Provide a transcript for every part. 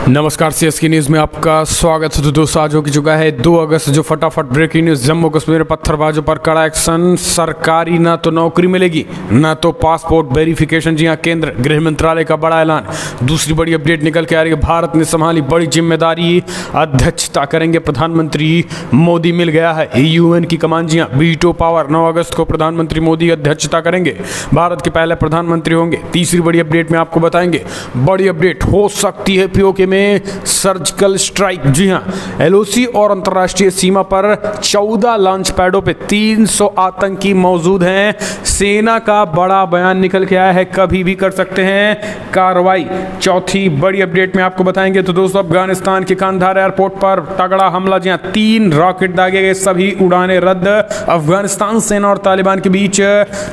नमस्कार, CSK news में आपका स्वागत है। तो दोस्तों, आज हो चुका है 2 अगस्त, जो फटाफट ब्रेकिंग न्यूज़। जम्मू कश्मीर में पत्थरबाजों पर कड़ा एक्शन। सरकारी ना तो नौकरी मिलेगी ना तो पासपोर्ट वेरिफिकेशन। जी हाँ, केंद्र गृह मंत्रालय का बड़ा ऐलान। दूसरी बड़ी अपडेट निकल के आ रही है। भारत ने संभाली बड़ी जिम्मेदारी, अध्यक्षता करेंगे प्रधानमंत्री मोदी। मिल गया है यूएन की कमान। जी हाँ, वीटो पावर। 9 अगस्त को प्रधानमंत्री मोदी अध्यक्षता करेंगे, भारत के पहले प्रधानमंत्री होंगे। तीसरी बड़ी अपडेट में आपको बताएंगे। बड़ी अपडेट हो सकती है पीओके में सर्जिकल स्ट्राइक। जी हां, एलओसी और अंतरराष्ट्रीय सीमा पर 14 लॉन्च पैडों पे 300 आतंकी मौजूद हैं। सेना का बड़ा बयान निकल के आया है, कभी भी कर सकते हैं कार्रवाई। चौथी बड़ी अपडेट में आपको बताएंगे। तो दोस्तों, अफगानिस्तान के कांधार एयरपोर्ट पर तगड़ा हमला। जी हां, 3 रॉकेट दागे गए, सभी उड़ानें रद्द। अफगानिस्तान सेना और तालिबान के बीच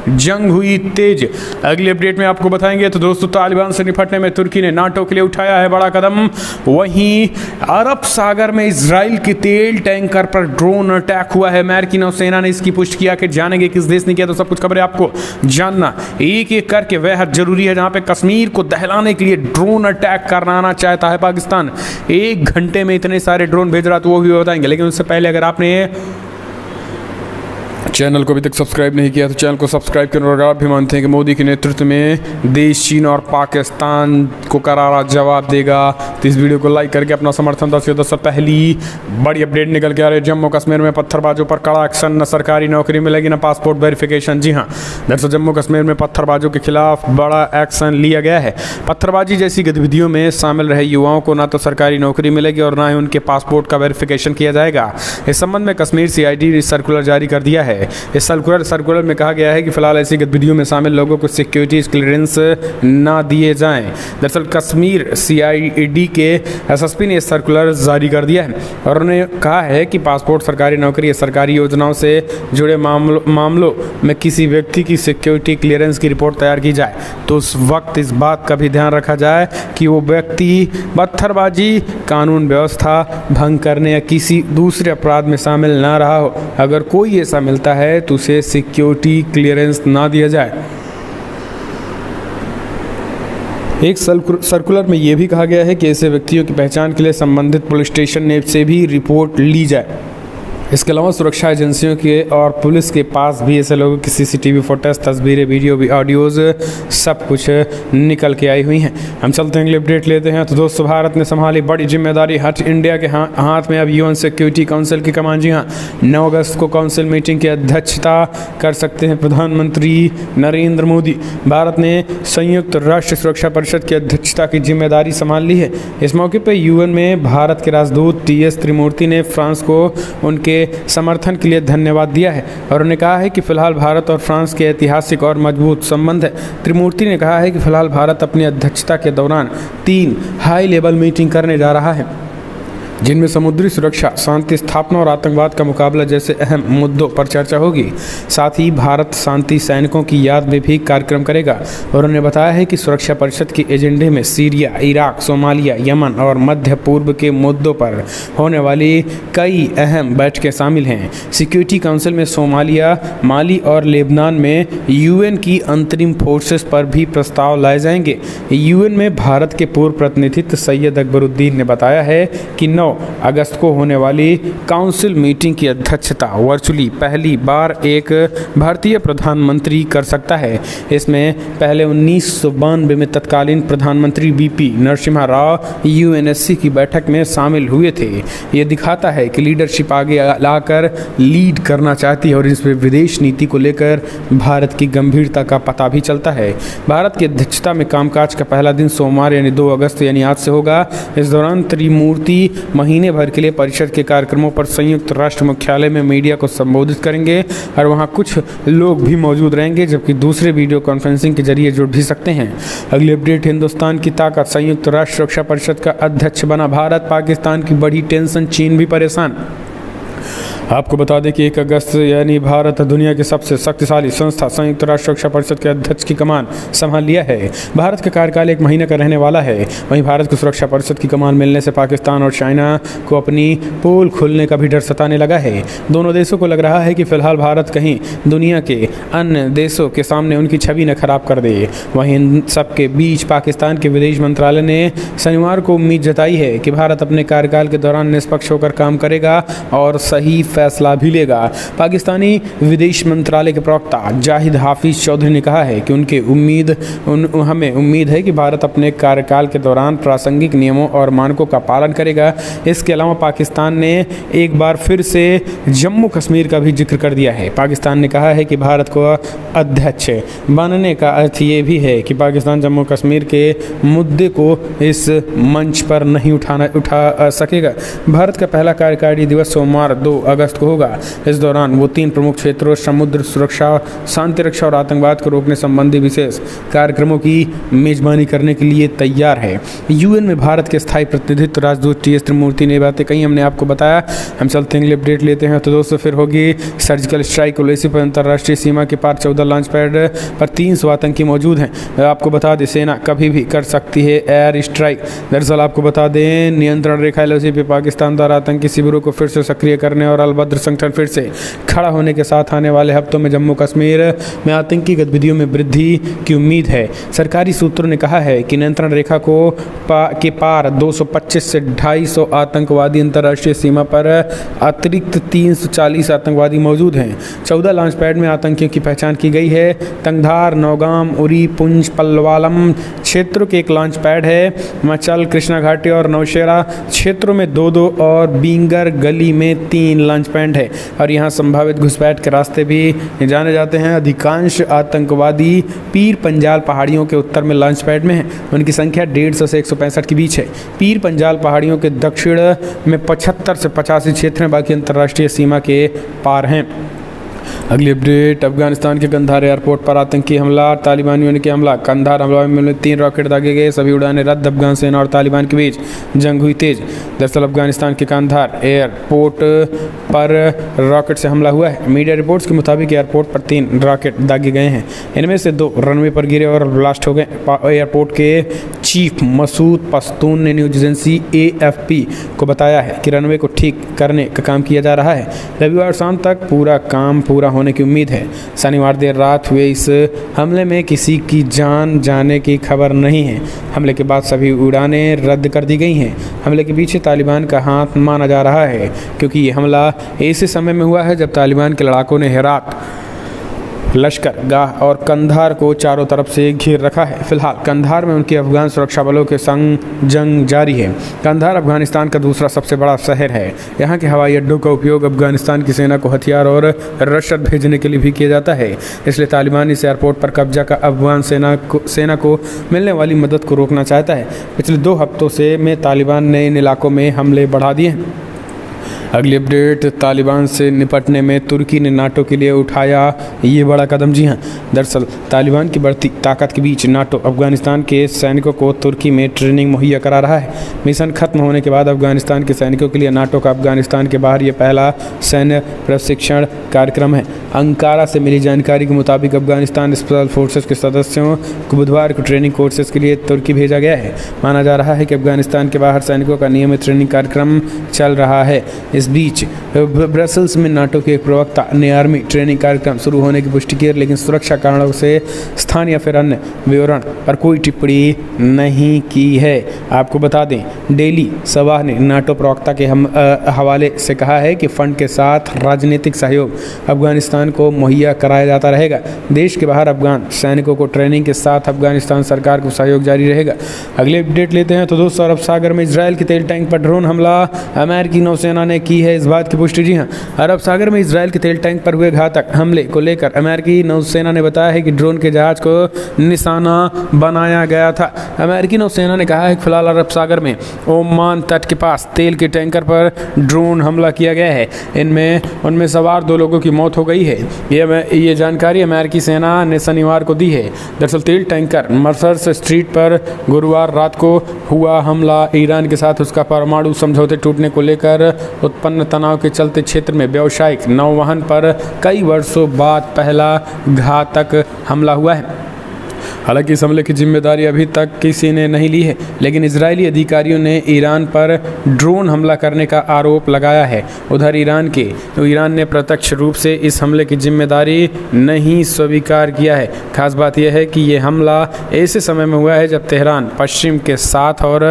जंग हुई तेज। अगली अपडेट में आपको बताएंगे। तो दोस्तों, तालिबान से निपटने में तुर्की ने नाटो के लिए उठाया है बड़ा कदम। वहीं अरब सागर में इजराइल के तेल टैंकर पर ड्रोन अटैक हुआ है। अमेरिकी नौसेना ने इसकी पुष्टि किया कि जानेंगे किस देश ने किया। तो सब कुछ खबरें आपको जानना एक एक करके बेहद जरूरी है। जहां पे कश्मीर को दहलाने के लिए ड्रोन अटैक करना चाहता है पाकिस्तान। 1 घंटे में इतने सारे ड्रोन भेज रहा, तो वो भी बताएंगे। लेकिन उससे पहले अगर आपने चैनल को अभी तक सब्सक्राइब नहीं किया तो चैनल को सब्सक्राइब करें। और आप भी मानते हैं कि मोदी के नेतृत्व में देश चीन और पाकिस्तान को करारा जवाब देगा, तो इस वीडियो को लाइक करके अपना समर्थन दर्शाइए। दोस्तों, पहली बड़ी अपडेट निकल के आ रही है। जम्मू कश्मीर में पत्थरबाजों पर कड़ा एक्शन। न सरकारी नौकरी मिलेगी, न पासपोर्ट वेरिफिकेशन। जी हाँ, दरअसल जम्मू कश्मीर में पत्थरबाजों के खिलाफ बड़ा एक्शन लिया गया है। पत्थरबाजी जैसी गतिविधियों में शामिल रहे युवाओं को न तो सरकारी नौकरी मिलेगी और न ही उनके पासपोर्ट का वेरिफिकेशन किया जाएगा। इस संबंध में कश्मीर सीआईडी ने सर्कुलर जारी कर दिया है। इस सर्कुलर में कहा गया है कि फिलहाल ऐसी गतिविधियों में शामिल लोगों को सिक्योरिटी क्लियरेंस ना दिए जाएं। दरअसल कश्मीर सीआईडी के एसएसपी ने सर्कुलर जारी कर दिया है और उन्होंने कहा है कि पासपोर्ट, सरकारी नौकरी या सरकारी योजनाओं से जुड़े मामलों में किसी व्यक्ति की सिक्योरिटी क्लियरेंस की रिपोर्ट तैयार की जाए तो उस वक्त इस बात का भी ध्यान रखा जाए कि वो व्यक्ति पत्थरबाजी, कानून व्यवस्था भंग करने या किसी दूसरे अपराध में शामिल ना रहा हो। अगर कोई ऐसा मिलता है तो उसे सिक्योरिटी क्लियरेंस ना दिया जाए। एक सर्कुलर में यह भी कहा गया है कि ऐसे व्यक्तियों की पहचान के लिए संबंधित पुलिस स्टेशन से भी रिपोर्ट ली जाए। इसके अलावा सुरक्षा एजेंसियों के और पुलिस के पास भी ऐसे लोगों की सीसीटीवी फुटेज, तस्वीरें, वीडियो, ऑडियोज सब कुछ निकल के आई हुई हैं। हम चलते हैं अगले अपडेट लेते हैं। तो दोस्तों, भारत ने संभाली बड़ी जिम्मेदारी। हट इंडिया के हाथ में अब यूएन सिक्योरिटी काउंसिल की कमान। जी हाँ, 9 अगस्त को काउंसिल मीटिंग की अध्यक्षता कर सकते हैं प्रधानमंत्री नरेंद्र मोदी। भारत ने संयुक्त राष्ट्र सुरक्षा परिषद की अध्यक्षता की जिम्मेदारी संभाल ली है। इस मौके पर यूएन में भारत के राजदूत टीएस त्रिमूर्ति ने फ्रांस को उनके समर्थन के लिए धन्यवाद दिया है और उन्होंने कहा है कि फिलहाल भारत और फ्रांस के ऐतिहासिक और मजबूत संबंध है। त्रिमूर्ति ने कहा है कि फिलहाल भारत अपनी अध्यक्षता के दौरान 3 हाई लेवल मीटिंग करने जा रहा है, जिनमें समुद्री सुरक्षा, शांति स्थापना और आतंकवाद का मुकाबला जैसे अहम मुद्दों पर चर्चा होगी। साथ ही भारत शांति सैनिकों की याद में भी कार्यक्रम करेगा और उन्होंने बताया है कि सुरक्षा परिषद के एजेंडे में सीरिया, इराक, सोमालिया, यमन और मध्य पूर्व के मुद्दों पर होने वाली कई अहम बैठकें शामिल हैं। सिक्योरिटी काउंसिल में सोमालिया, माली और लेबनान में यूएन की अंतरिम फोर्सेस पर भी प्रस्ताव लाए जाएंगे। यूएन में भारत के पूर्व प्रतिनिधि सैयद अकबरुद्दीन ने बताया है कि 9 अगस्त को होने वाली काउंसिल मीटिंग की अध्यक्षता वर्चुअली पहली बार एक भारतीय प्रधानमंत्री कर सकता है। इसमें पहले 1992 में तत्कालीन प्रधानमंत्री वीपी नरसिम्हा राव यूएनएससी की बैठक में शामिल हुए थे। ये दिखाता है कि लीडरशिप आगे लाकर लीड करना चाहती है और इसमें विदेश नीति को लेकर भारत की गंभीरता का पता भी चलता है। भारत की अध्यक्षता में कामकाज का पहला दिन सोमवार यानी 2 अगस्त यानी आज से होगा। इस दौरान त्रिमूर्ति महीने भर के लिए परिषद के कार्यक्रमों पर संयुक्त राष्ट्र मुख्यालय में मीडिया को संबोधित करेंगे और वहां कुछ लोग भी मौजूद रहेंगे, जबकि दूसरे वीडियो कॉन्फ्रेंसिंग के जरिए जुड़ भी सकते हैं। अगली अपडेट, हिंदुस्तान की ताकत। संयुक्त राष्ट्र सुरक्षा परिषद का अध्यक्ष बना भारत। पाकिस्तान की बड़ी टेंशन, चीन भी परेशान। आपको बता दें कि 1 अगस्त यानी भारत दुनिया की सबसे शक्तिशाली संस्था संयुक्त राष्ट्र सुरक्षा परिषद के अध्यक्ष की कमान संभाल लिया है। भारत का कार्यकाल 1 महीने का रहने वाला है। वहीं भारत को सुरक्षा परिषद की कमान मिलने से पाकिस्तान और चाइना को अपनी पोल खुलने का भी डर सताने लगा है। दोनों देशों को लग रहा है कि फिलहाल भारत कहीं दुनिया के अन्य देशों के सामने उनकी छवि न खराब कर दे। वहीं इन सबके बीच पाकिस्तान के विदेश मंत्रालय ने शनिवार को उम्मीद जताई है कि भारत अपने कार्यकाल के दौरान निष्पक्ष होकर काम करेगा और सही फैसला भी लेगा। पाकिस्तानी विदेश मंत्रालय के प्रवक्ता जाहिद हाफिज चौधरी ने कहा है कि हमें उम्मीद है कि भारत अपने कार्यकाल के दौरान प्रासंगिक नियमों और मानकों का पालन करेगा। इसके अलावा पाकिस्तान ने एक बार फिर से जम्मू कश्मीर का भी जिक्र कर दिया है। पाकिस्तान ने कहा है कि भारत को अध्यक्ष बनने का अर्थ ये भी है कि पाकिस्तान जम्मू कश्मीर के मुद्दे को इस मंच पर नहीं उठा सकेगा। भारत का पहला कार्यकारिणी दिवस सोमवार 2 अगस्त को होगा। इस दौरान वो 3 प्रमुख क्षेत्रों समुद्र सुरक्षा, शांति रक्षा और आतंकवाद को रोकने संबंधी विशेष कार्यक्रमों की मेजबानी करने के लिए तैयार है। यूएन में भारत के स्थायी प्रतिनिधित्व राजदूत टी एस त्रिमूर्ति ने बातें कही, हमने आपको बताया। हम चलते हैं अपडेट लेते हैं। तो दोस्तों फिर होगी सर्जिकल स्ट्राइक। उलेसी पर अंतर्राष्ट्रीय सीमा के पार 14 लॉन्च पैड पर 300 आतंकी मौजूद हैं। आपको बता दें सेना कभी भी कर सकती है एयर स्ट्राइक। दरअसल आपको बता दें नियंत्रण रेखा एलओसी पे पाकिस्तान द्वारा आतंकी शिविरों को फिर से सक्रिय करने और अलबद्र संगठन फिर से खड़ा होने के साथ आने वाले हफ्तों में जम्मू कश्मीर में आतंकी गतिविधियों में वृद्धि की उम्मीद है। सरकारी सूत्रों ने कहा है कि नियंत्रण रेखा के पार 225 से 250 आतंकवादी अंतर्राष्ट्रीय सीमा पर अतिरिक्त 340 आतंकवादी मौजूद हैं। 14 लॉन्च पैड में आतंकियों की पहचान की गई है। तंगधार, नौगाम, उरी, पुंछ, पल्वालम क्षेत्रों के 1 लॉन्च पैड है। मचल, कृष्णा घाटी और नौशेरा क्षेत्रों में 2-2 और बींगर गली में 3 लॉन्च पैड है और यहाँ संभावित घुसपैठ के रास्ते भी जाने जाते हैं। अधिकांश आतंकवादी पीर पंजाल पहाड़ियों के उत्तर में लॉन्च पैड में हैं। उनकी संख्या 150 से 165 के बीच है। पीर पंजाल पहाड़ियों के दक्षिण में 75 से 85 क्षेत्र हैं, बाकी अंतर्राष्ट्रीय सीमा के पार हैं। अगली अपडेट, अफगानिस्तान के कंधार एयरपोर्ट पर आतंकी हमला, तालिबानियों ने किया हमला। कंधार हमला में 3 रॉकेट दागे गए, सभी उड़ानें रद्द। अफगान सेना और तालिबान के बीच जंग हुई तेज। दरअसल अफगानिस्तान के कंधार एयरपोर्ट पर रॉकेट से हमला हुआ है। मीडिया रिपोर्ट्स के मुताबिक एयरपोर्ट पर 3 रॉकेट दागे गए हैं। इनमें से 2 रनवे पर गिरे और ब्लास्ट हो गए। एयरपोर्ट के चीफ मसूद पश्तून ने न्यूज एजेंसी AFP को बताया है कि रनवे को ठीक करने का काम किया जा रहा है। रविवार शाम तक पूरा होने की उम्मीद है। शनिवार देर रात हुए इस हमले में किसी की जान जाने की खबर नहीं है। हमले के बाद सभी उड़ानें रद्द कर दी गई हैं। हमले के पीछे तालिबान का हाथ माना जा रहा है क्योंकि ये हमला ऐसे समय में हुआ है जब तालिबान के लड़ाकों ने हेरात, लश्कर गाह और कंधार को चारों तरफ से घेर रखा है। फिलहाल कंधार में उनके अफगान सुरक्षा बलों के संग जंग जारी है। कंधार अफगानिस्तान का दूसरा सबसे बड़ा शहर है। यहाँ के हवाई अड्डों का उपयोग अफगानिस्तान की सेना को हथियार और रसद भेजने के लिए भी किया जाता है। इसलिए तालिबान इस एयरपोर्ट पर कब्जा का अफगान सेना को मिलने वाली मदद को रोकना चाहता है। पिछले 2 हफ्तों से तालिबान ने इन इलाकों में हमले बढ़ा दिए हैं। अगली अपडेट, तालिबान से निपटने में तुर्की ने नाटो के लिए उठाया ये बड़ा कदम। जी हाँ, दरअसल तालिबान की बढ़ती ताकत के बीच नाटो अफगानिस्तान के सैनिकों को तुर्की में ट्रेनिंग मुहैया करा रहा है। मिशन खत्म होने के बाद अफगानिस्तान के सैनिकों के लिए नाटो का अफगानिस्तान के बाहर ये पहला सैन्य प्रशिक्षण कार्यक्रम है। अंकारा से मिली जानकारी के मुताबिक अफगानिस्तान स्पेशल फोर्सेस के सदस्यों को बुधवार को ट्रेनिंग कोर्सेज के लिए तुर्की भेजा गया है। माना जा रहा है कि अफगानिस्तान के बाहर सैनिकों का नियमित ट्रेनिंग कार्यक्रम चल रहा है। इस बीच ब्रसेल्स में नाटो के एक प्रवक्ता ने आर्मी ट्रेनिंग कार्यक्रम शुरू होने की पुष्टि की, लेकिन सुरक्षा कारणों से स्थानीय फिर अन्य विवरण पर कोई टिप्पणी नहीं की है। आपको बता दें, डेली सभा ने नाटो प्रवक्ता के हवाले से कहा है कि फंड के साथ राजनीतिक सहयोग अफगानिस्तान को मुहैया कराया जाता रहेगा। देश के बाहर अफगान सैनिकों को ट्रेनिंग के साथ अफगानिस्तान सरकार को सहयोग जारी रहेगा। अगले अपडेट लेते हैं। तो दोस्तों, अरब सागर में इजरायल के तेल टैंक पर ड्रोन हमला, अमेरिकी नौसेना ने की है इस बात की पुष्टि। जी हाँ, अरब सागर में इजरायल के तेल टैंक पर हुए घातक हमले को लेकर अमेरिकी नौसेना ने बताया है कि ड्रोन के जहाज को निशाना बनाया गया था। अमेरिकी नौसेना ने कहा है कि फिलहाल अरब सागर में ओमान तट के पास तेल के टैंकर पर ड्रोन हमला किया गया है। उनमें सवार 2 लोगों की मौत हो गई है। ये जानकारी अमेरिकी सेना ने शनिवार को दी है। दरअसल तेल टैंकर मर्सर्स स्ट्रीट पर गुरुवार रात को हुआ हमला ईरान के साथ उसका परमाणु समझौते टूटने को लेकर उत्पन्न तनाव के चलते क्षेत्र में व्यावसायिक नौवहन पर कई वर्षों बाद पहला घातक हमला हुआ है। हालांकि इस हमले की जिम्मेदारी अभी तक किसी ने नहीं ली है, लेकिन इजरायली अधिकारियों ने ईरान पर ड्रोन हमला करने का आरोप लगाया है। उधर ईरान ने प्रत्यक्ष रूप से इस हमले की जिम्मेदारी नहीं स्वीकार किया है। खास बात यह है कि यह हमला ऐसे समय में हुआ है जब तेहरान पश्चिम के साथ और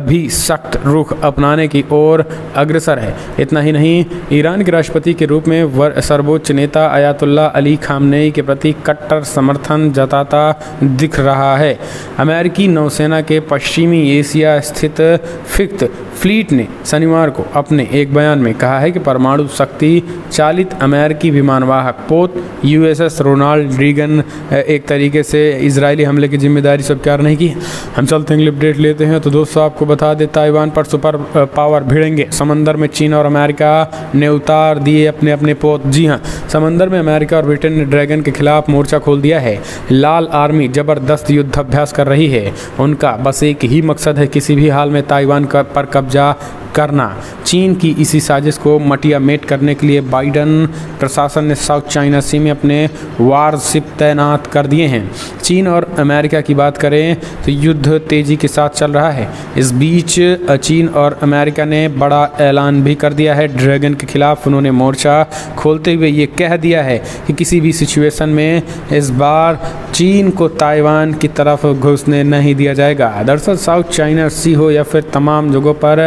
भी सख्त रुख अपनाने की ओर अग्रसर है। इतना ही नहीं, ईरान के राष्ट्रपति के रूप में सर्वोच्च नेता अयातुल्लाह अली खामनेई के प्रति कट्टर समर्थन जताता दिख रहा है। अमेरिकी नौसेना के पश्चिमी एशिया स्थित फिफ्थ फ्लीट ने शनिवार को अपने एक बयान में कहा है कि परमाणु शक्ति चालित अमेरिकी विमानवाहक पोत USS रोनाल्ड रीगन एक तरीके से इजरायली हमले की जिम्मेदारी स्वीकार नहीं की। हम चलते हैं अपडेट लेते हैं। तो दोस्तों आपको बता दें, ताइवान पर सुपर पावर भिड़ेंगे। समंदर में चीन और अमेरिका ने उतार दिए अपने अपने पोत। जी हाँ, समंदर में अमेरिका और ब्रिटेन ने ड्रैगन के खिलाफ मोर्चा खोल दिया है। लाल आर्मी जबरदस्त युद्ध अभ्यास कर रही है। उनका बस एक ही मकसद है, किसी भी हाल में ताइवान पर कब्जा करना। चीन की इसी साजिश को मटियामेट करने के लिए बाइडन प्रशासन ने साउथ चाइना सी में अपने वारशिप तैनात कर दिए हैं। चीन और अमेरिका की बात करें तो युद्ध तेजी के साथ चल रहा है। इस बीच चीन और अमेरिका ने बड़ा ऐलान भी कर दिया है ड्रैगन के खिलाफ। उन्होंने मोर्चा खोलते हुए ये कह दिया है कि किसी भी सिचुएशन में इस बार चीन को ताइवान की तरफ घुसने नहीं दिया जाएगा। दरअसल साउथ चाइना सी हो या फिर तमाम जगहों पर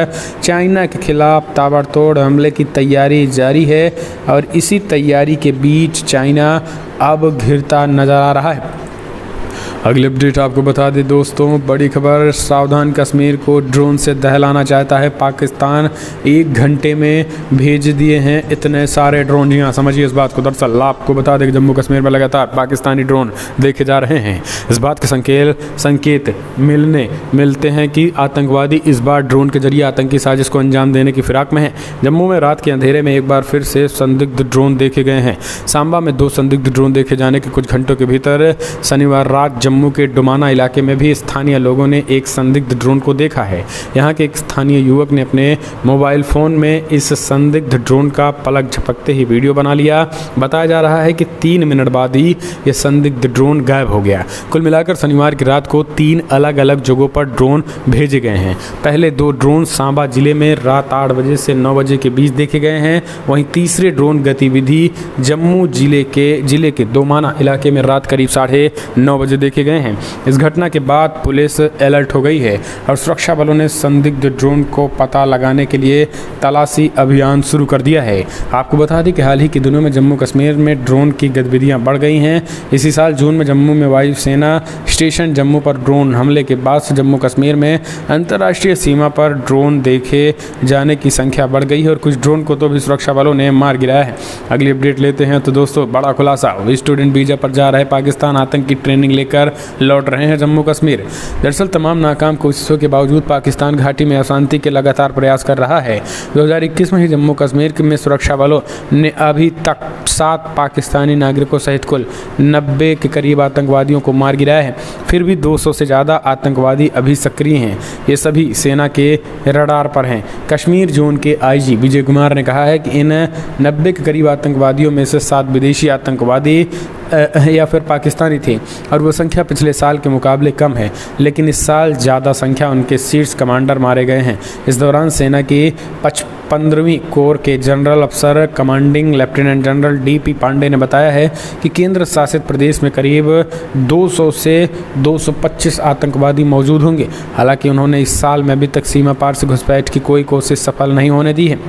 चाइना के खिलाफ ताबड़तोड़ हमले की तैयारी जारी है और इसी तैयारी के बीच चाइना अब घिरता नजर आ रहा है। अगले अपडेट आपको बता दें दोस्तों, बड़ी खबर, सावधान कश्मीर को ड्रोन से दहलाना चाहता है पाकिस्तान। 1 घंटे में भेज दिए हैं इतने सारे ड्रोन। जी हाँ, समझिए इस बात को। दरअसल आपको बता दें कि जम्मू कश्मीर में लगातार पाकिस्तानी ड्रोन देखे जा रहे हैं। इस बात के संकेत मिलते हैं कि आतंकवादी इस बार ड्रोन के जरिए आतंकी साजिश को अंजाम देने की फिराक में है। जम्मू में रात के अंधेरे में एक बार फिर से संदिग्ध ड्रोन देखे गए हैं। सांबा में 2 संदिग्ध ड्रोन देखे जाने के कुछ घंटों के भीतर शनिवार रात जम्मू के डुमाना इलाके में भी स्थानीय लोगों ने एक संदिग्ध ड्रोन को देखा है। यहाँ के एक स्थानीय युवक ने अपने मोबाइल फ़ोन में इस संदिग्ध ड्रोन का पलक झपकते ही वीडियो बना लिया। बताया जा रहा है कि 3 मिनट बाद ही यह संदिग्ध ड्रोन गायब हो गया। कुल मिलाकर शनिवार की रात को 3 अलग अलग जगहों पर ड्रोन भेजे गए हैं। पहले 2 ड्रोन सांबा जिले में रात 8 बजे से 9 बजे के बीच देखे गए हैं। वहीं तीसरे ड्रोन गतिविधि जम्मू जिले के डोमाना इलाके में रात करीब 9:30 बजे देखे गए हैं। इस घटना के बाद पुलिस अलर्ट हो गई है और सुरक्षा बलों ने संदिग्ध ड्रोन को पता लगाने के लिए तलाशी अभियान शुरू कर दिया है। आपको बता दें कि हाल ही के दिनों में जम्मू कश्मीर में ड्रोन की गतिविधियां बढ़ गई हैं। इसी साल जून में जम्मू में वायुसेना स्टेशन जम्मू पर ड्रोन हमले के बाद से जम्मू कश्मीर में अंतर्राष्ट्रीय सीमा पर ड्रोन देखे जाने की संख्या बढ़ गई है और कुछ ड्रोन को तो भी सुरक्षा बलों ने मार गिराया है। अगली अपडेट लेते हैं। तो दोस्तों, बड़ा खुलासा, स्टूडेंट वीजा पर जा रहे पाकिस्तान आतंकी ट्रेनिंग लेकर लौट रहे हैं जम्मू कश्मीर। दरअसल तमाम नाकाम कोशिशों के बावजूद पाकिस्तान घाटी में अशांति के लगातार प्रयास कर रहा है। 2021 में ही जम्मू कश्मीर में सुरक्षा बलों ने अभी तक 7 पाकिस्तानी नागरिकों सहित कुल 90 के करीब आतंकवादियों को मार गिराया है। फिर भी 200 से ज़्यादा आतंकवादी अभी सक्रिय हैं। ये सभी सेना के रडार पर हैं। कश्मीर जोन के IG विजय कुमार ने कहा है कि इन 90 के करीब आतंकवादियों में से 7 विदेशी आतंकवादी या फिर पाकिस्तानी थे और वो संख्या पिछले साल के मुकाबले कम है, लेकिन इस साल ज़्यादा संख्या उनके शीर्ष कमांडर मारे गए हैं। इस दौरान सेना की 15वीं कोर के जनरल अफसर commanding lieutenant general DP Pande ने बताया है कि केंद्र शासित प्रदेश में करीब 200 से 225 आतंकवादी मौजूद होंगे। हालांकि उन्होंने इस साल में अभी तक सीमा पार से घुसपैठ की कोई कोशिश सफल नहीं होने दी है।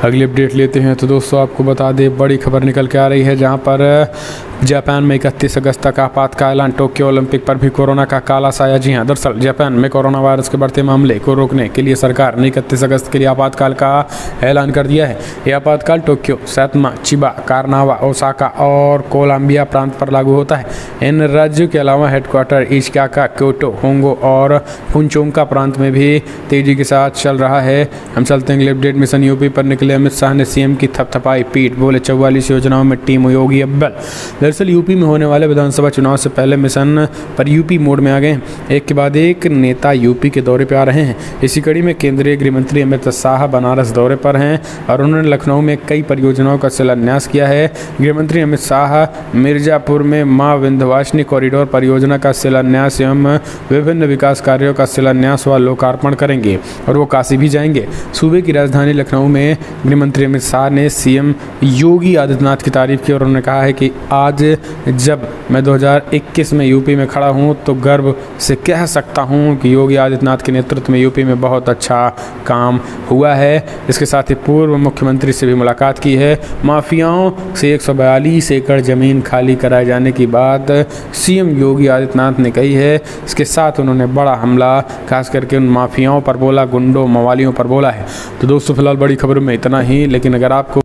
अगली अपडेट लेते हैं। तो दोस्तों आपको बता दें, बड़ी खबर निकल के आ रही है जहां पर जापान में 31 अगस्त तक आपातकाल ऐलान। टोक्यो ओलंपिक पर भी कोरोना का काला साया। जी हाँ, दरअसल जापान में कोरोना वायरस के बढ़ते मामले को रोकने के लिए सरकार ने 31 अगस्त के लिए आपातकाल का ऐलान कर दिया है। यह आपातकाल टोक्यो, सैतमा, चिबा, कारनावा, ओसाका और कोलंबिया प्रांत पर लागू होता है। इन राज्यों के अलावा हेडक्वार्टर इशिकावा, क्योटो, होंगो और फुनचोंका प्रांत में भी तेजी के साथ चल रहा है। हम चलते हैं अगले अपडेट। मिशन यूपी पर निकले लिए अमित शाह ने सीएम की थपथपाई पीठ, बोले 44 योजनाओं में टीम योगी अव्वल। दरअसल यूपी में होने वाले विधानसभा चुनाव से पहले मिशन पर यूपी मोड में आ गए हैं। एक के बाद एक नेता यूपी के दौरे पर आ रहे हैं। इसी कड़ी में केंद्रीय गृह मंत्री अमित शाह बनारस दौरे पर हैं और उन्होंने लखनऊ में कई परियोजनाओं का शिलान्यास किया है। गृह मंत्री अमित शाह मिर्जापुर में मां विंध्यवासिनी कॉरिडोर परियोजना का शिलान्यास एवं विभिन्न विकास कार्यों का शिलान्यास व लोकार्पण करेंगे और वो काशी भी जाएंगे। सूबे की राजधानी लखनऊ में गृह मंत्री अमित शाह ने सीएम योगी आदित्यनाथ की तारीफ की और उन्होंने कहा है कि आज जब मैं 2021 में यूपी में खड़ा हूं तो गर्व से कह सकता हूं कि योगी आदित्यनाथ के नेतृत्व में यूपी में बहुत अच्छा काम हुआ है। इसके साथ ही पूर्व मुख्यमंत्री से भी मुलाकात की है। माफियाओं से 142 एकड़ जमीन खाली कराए जाने की बात सीएम योगी आदित्यनाथ ने कही है। इसके साथ उन्होंने बड़ा हमला खास करके उन माफियाओं पर बोला, गुंडों मवालियों पर बोला है। तो दोस्तों फिलहाल बड़ी खबरों में इतना ही, लेकिन अगर आपको